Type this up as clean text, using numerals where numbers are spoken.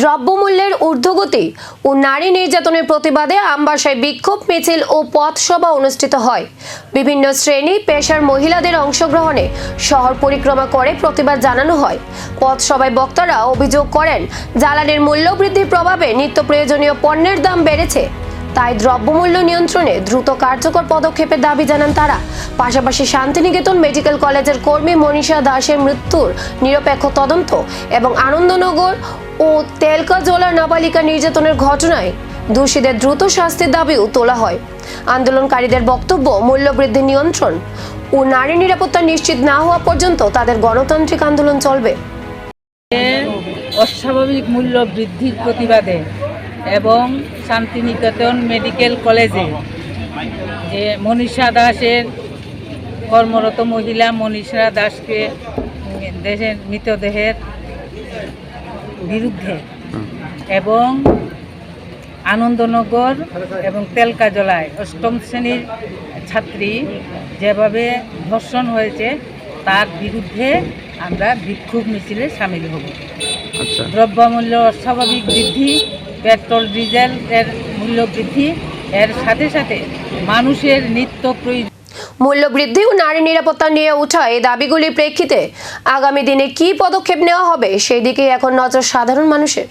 দ্রব্যমূল্যের ঊর্ধ্বগতি ও নারী নির্যাতনের প্রতিবাদে আমবাসায় বিক্ষোভ মিছিল ও পথসভা অনুষ্ঠিত হয়। বিভিন্ন শ্রেণী পেশার মহিলাদের অংশগ্রহণে শহর পরিক্রমা করে প্রতিবাদ জানানো হয়। পথসভায় বক্তারা অভিযোগ করেন, জ্বালানির মূল্য বৃদ্ধির প্রভাবে নিত্য প্রয়োজনীয় পণ্যের দাম বেড়েছে। তাই দ্রব্যমূল্য নিয়ন্ত্রণে দ্রুত কার্যকর পদক্ষেপের দাবি জানান তারা। পাশাপাশি শান্তিনিকেতন মেডিকেল কলেজের কর্মী মনীষা দাসের মৃত্যুর নিরপেক্ষ তদন্ত এবং আনন্দনগর ও তেলকাজোলা নাবালিকা নির্যাতনের ঘটনায় দোষীদের দ্রুত শাস্তির দাবিও তোলা হয়। আন্দোলনকারীদের বক্তব্য, মূল্যবৃদ্ধি নিয়ন্ত্রণ ও নারী নিরাপত্তা নিশ্চিত না হওয়া পর্যন্ত তাদের গণতান্ত্রিক আন্দোলন চলবে। অস্বাভাবিক মূল্য বৃদ্ধির প্রতিবাদে এবং শান্তিনিকেতন মেডিকেল কলেজে যে মনীষা দাসের কর্মরত মহিলা মনীষা দাসকে দেশের মৃতদেহের বিরুদ্ধে এবং আনন্দনগর এবং তেলকাজলায় অষ্টম শ্রেণীর ছাত্রী যেভাবে ধর্ষণ হয়েছে তার বিরুদ্ধে আমরা বিক্ষোভ মিছিলে সামিল হব। দ্রব্যমূল্য অস্বাভাবিক বৃদ্ধি, পেট্রোল ডিজেল এর মূল্য বৃদ্ধি, এর সাথে সাথে মানুষের নিত্য প্রয়োজন মূল্য বৃদ্ধি ও নারী নিরাপত্তা নিয়ে ওঠা এই দাবিগুলির প্রেক্ষিতে আগামী দিনে কী পদক্ষেপ নেওয়া হবে সেই দিকে এখন নজর সাধারণ মানুষের।